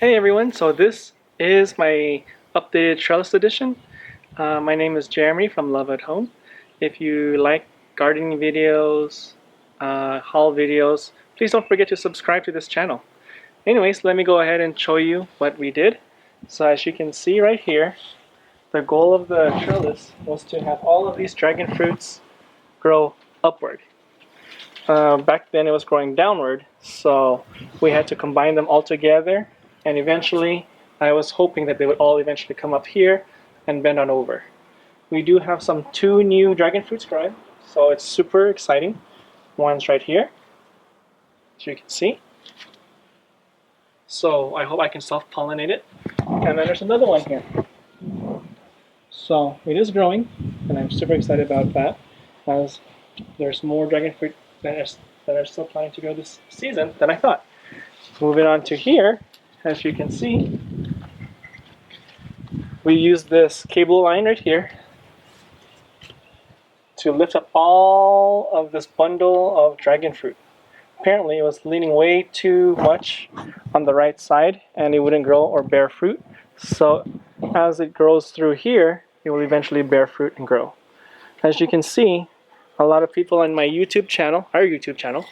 Hey everyone, so this is my updated Trellis edition. My name is Jeremy from Love at Home. If you like gardening videos, haul videos, please don't forget to subscribe to this channel. Anyways, let me go ahead and show you what we did. So as you can see right here, the goal of the trellis was to have all of these dragon fruits grow upward. Back then it was growing downward, so we had to combine them all together, and eventually I was hoping that they would all eventually come up here and bend on over. We do have two new dragon fruits growing, so it's super exciting. One's right here, as you can see. So I hope I can self-pollinate it. And then there's another one here. So it is growing, and I'm super excited about that, as there's more dragon fruit that are still planning to grow this season than I thought. Moving on to here, as you can see, we used this cable line right here to lift up all of this bundle of dragon fruit. Apparently it was leaning way too much on the right side and it wouldn't grow or bear fruit. So as it grows through here, it will eventually bear fruit and grow. As you can see, a lot of people on my YouTube channel, our YouTube channel,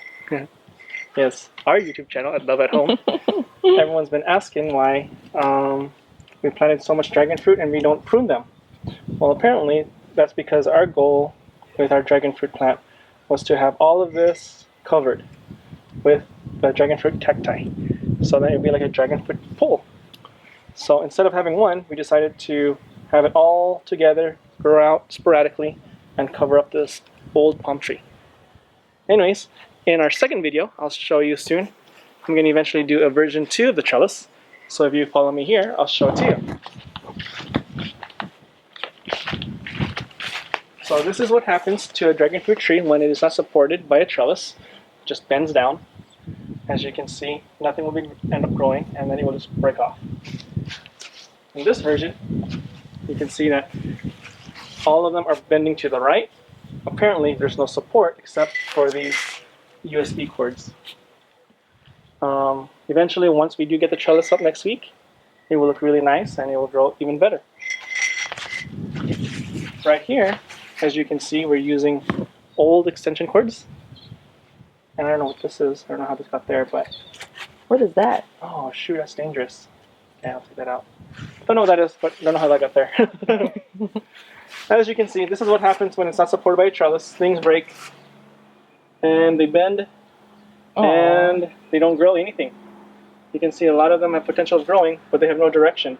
yes, our YouTube channel at Love at Home, everyone's been asking why we planted so much dragon fruit and we don't prune them. Well, apparently that's because our goal with our dragon fruit plant was to have all of this covered with the dragon fruit cacti, so that it would be like a dragon fruit pole. So instead of having one, we decided to have it all together, grow out sporadically, and cover up this old palm tree. Anyways, in our second video, I'll show you soon, I'm going to eventually do a version 2 of the trellis. So if you follow me here, I'll show it to you. So this is what happens to a dragon fruit tree when it is not supported by a trellis. It just bends down. As you can see, nothing will end up growing, and then it will just break off. In this version, you can see that all of them are bending to the right. Apparently, there's no support except for these USB cords. Eventually, once we do get the trellis up next week, it will look really nice and it will grow even better. Right here, as you can see, we're using old extension cords. And I don't know what this is. I don't know how this got there, but... What is that? Oh, shoot, that's dangerous. Okay, I'll take that out. Don't know what that is, but don't know how that got there. As you can see, this is what happens when it's not supported by a trellis. Things break, and they bend, and they don't grow anything. You can see a lot of them have potential of growing, but they have no direction.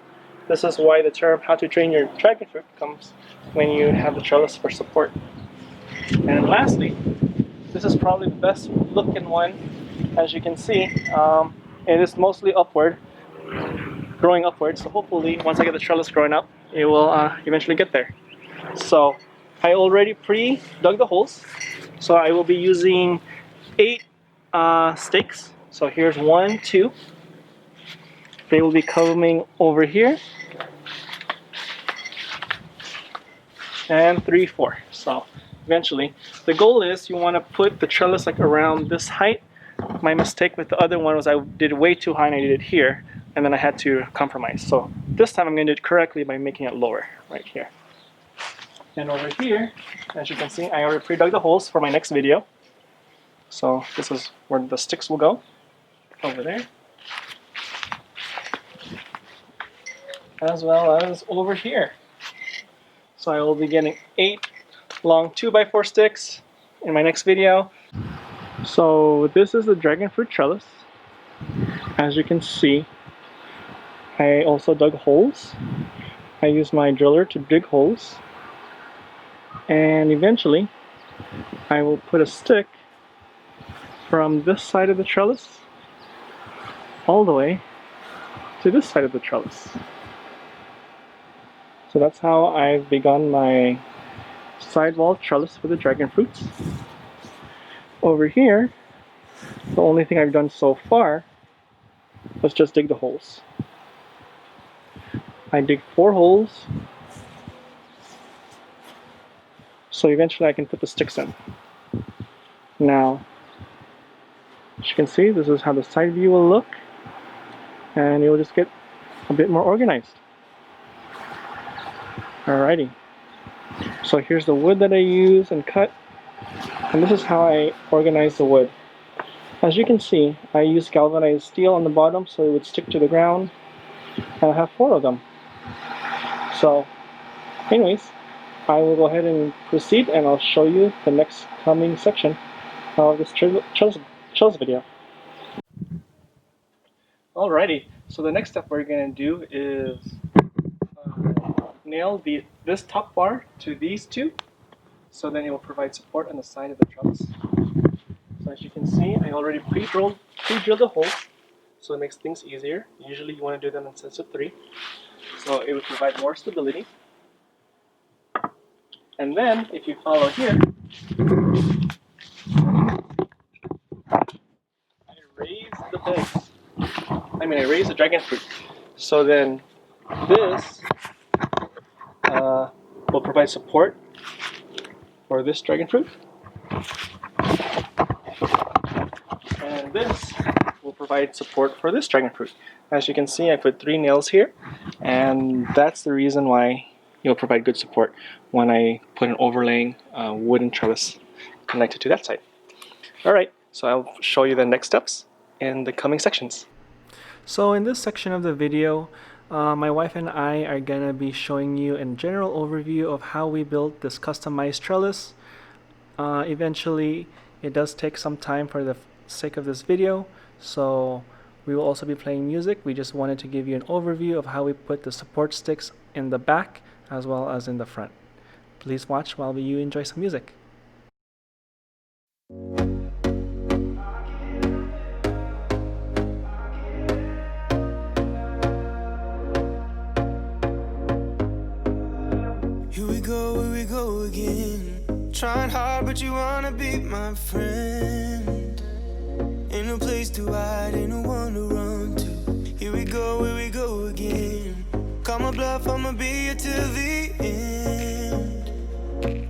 This is why the term how to train your dragon fruit comes when you have the trellis for support. And lastly, this is probably the best looking one. As you can see, it is mostly upward, growing upward, so hopefully once I get the trellis growing up, it will eventually get there. So I already pre-dug the holes, so I will be using 8 stakes. So here's 1, 2. They will be coming over here, and 3, 4. So eventually, the goal is you want to put the trellis like around this height. My mistake with the other one was I did way too high and I did it here, and then I had to compromise. So this time I'm going to do it correctly by making it lower, right here. And over here, as you can see, I already pre-dug the holes for my next video. So this is where the sticks will go, over there. As well as over here. So I will be getting 8 long 2x4 sticks in my next video. So this is the dragon fruit trellis. As you can see, I also dug holes. I used my driller to dig holes. And eventually, I will put a stick from this side of the trellis all the way to this side of the trellis. So that's how I've begun my sidewall trellis for the dragon fruits. Over here, the only thing I've done so far was just dig the holes. I dig 4 holes, so eventually I can put the sticks in. Now, as you can see, this is how the side view will look. and it will just get a bit more organized. Alrighty, so here's the wood that I use and cut, and this is how I organize the wood. As you can see, I use galvanized steel on the bottom so it would stick to the ground, and I have 4 of them. So anyways, I will go ahead and proceed, and I'll show you the next coming section of this Trellis video. Alrighty, so the next step we're going to do is nail this top bar to these 2, so then it will provide support on the side of the trellis. So as you can see, I already pre-drilled the holes, so it makes things easier. Usually you want to do them in sets of 3, so it would provide more stability. And then, if you follow here, I raise the dragon fruit. So then this will provide support for this dragon fruit. And this will provide support for this dragon fruit. As you can see, I put 3 nails here, and that's the reason why it will provide good support when I put an overlaying wooden trellis connected to that side. Alright, so I'll show you the next steps in the coming sections. So in this section of the video, my wife and I are gonna be showing you a general overview of how we built this customized trellis. Eventually, it does take some time for the sake of this video, so we will also be playing music. We just wanted to give you an overview of how we put the support sticks in the back as well as in the front. Please watch while you enjoy some music. Here we go again. Trying hard, but you wanna be my friend. Ain't no place to hide, ain't no one to run to. Here we go again. Call my bluff, I'ma be here till the end.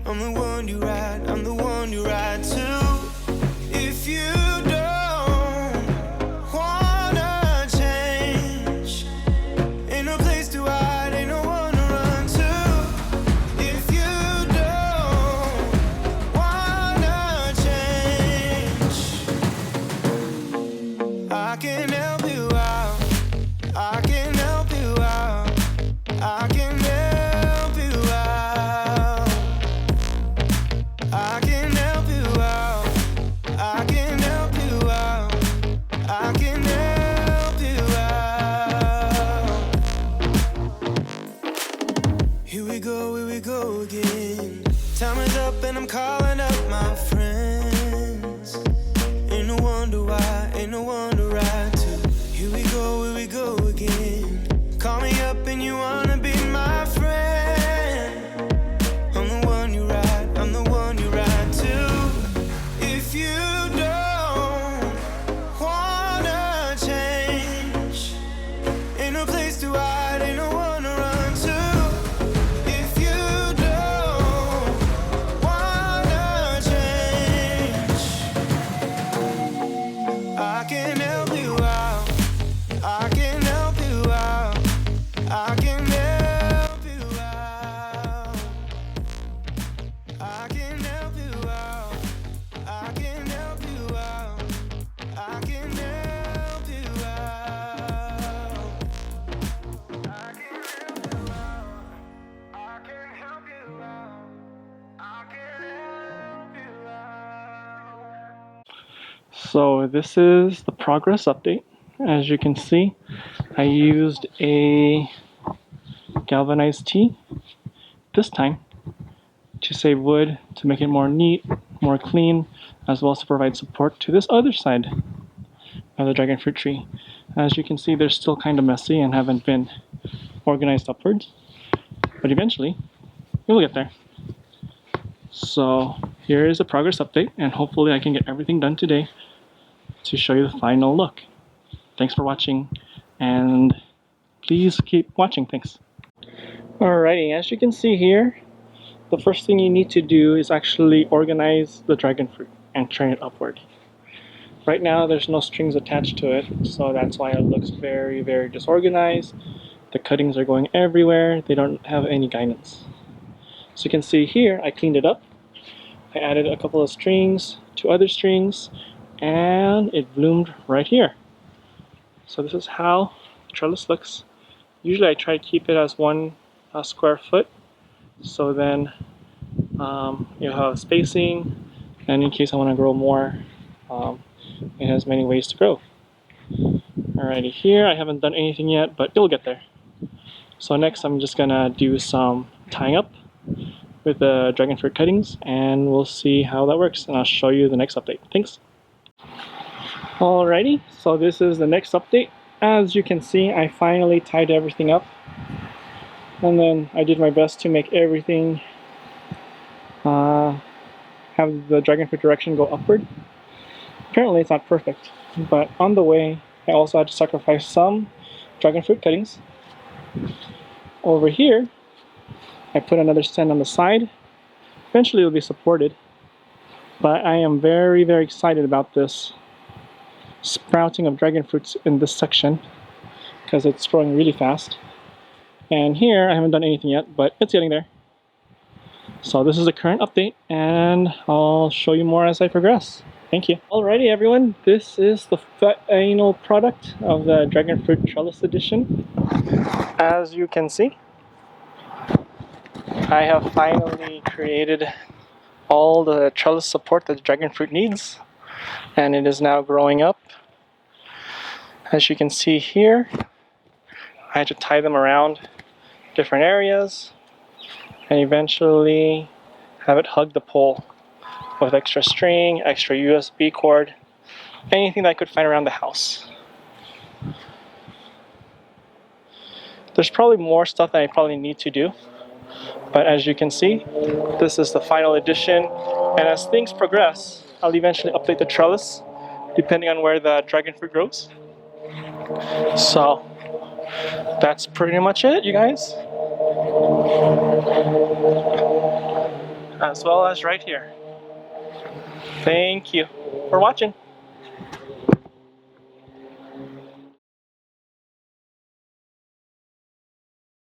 I'm the one you ride, I'm the one you ride to. If you don't wanna change, ain't no place to hide, ain't no one to run to. If you don't wanna change, I can help you out, I can help you out, I can help you out, I can help you out, I can help you out, I can help you out. Here we go again. Time is up and I'm calling up my friends. Ain't no wonder why, ain't no one to ride to. Here we go again. Call me up and you wanna be my friend. I'm the one you ride, I'm the one you ride to. If you don't wanna change, ain't no place to hide, ain't no one to run to. If you don't wanna change, I can help you out, I can help you out, I can help you out, I can help you out, I can help you out, I can help you out, I can help you out, I can help you out, I can help you out. So this is the progress update. As you can see, I used a galvanized tee this time to save wood, to make it more neat, more clean, as well as to provide support to this other side of the dragon fruit tree. As you can see, they're still kind of messy and haven't been organized upwards, but eventually we'll get there. So here is a progress update, and hopefully I can get everything done today to show you the final look. Thanks for watching, and please keep watching. Thanks. Alrighty, as you can see here, the first thing you need to do is actually organize the dragon fruit and turn it upward. Right now there's no strings attached to it, so that's why it looks very, very disorganized. The cuttings are going everywhere. They don't have any guidance. So you can see here, I cleaned it up. I added a couple of strings, 2 other strings, and it bloomed right here. So this is how the trellis looks. Usually I try to keep it as 1 square foot, so then you have spacing, and in case I want to grow more, it has many ways to grow. Alrighty, here I haven't done anything yet, but it'll get there. So next I'm just gonna do some tying up with the dragon fruit cuttings, and we'll see how that works, and I'll show you the next update. Thanks. Alrighty, so this is the next update. As you can see, I finally tied everything up, and then I did my best to make everything have the dragon fruit direction go upward. Apparently it's not perfect, but on the way I also had to sacrifice some dragon fruit cuttings. Over here I put another stand on the side. Eventually it will be supported, but I am very, very excited about this sprouting of dragon fruits in this section because it's growing really fast. And here I haven't done anything yet, but it's getting there. So this is the current update, and I'll show you more as I progress. Thank you. Alrighty everyone, this is the final product of the Dragon Fruit Trellis Edition. As you can see, I have finally created all the trellis support that the dragon fruit needs, and it is now growing up. As you can see here, I had to tie them around different areas and eventually have it hug the pole with extra string, extra USB cord, anything that I could find around the house. There's probably more stuff that I probably need to do, but as you can see, this is the final edition, and as things progress, I'll eventually update the trellis depending on where the dragon fruit grows. So that's pretty much it, you guys. As well as right here. Thank you for watching.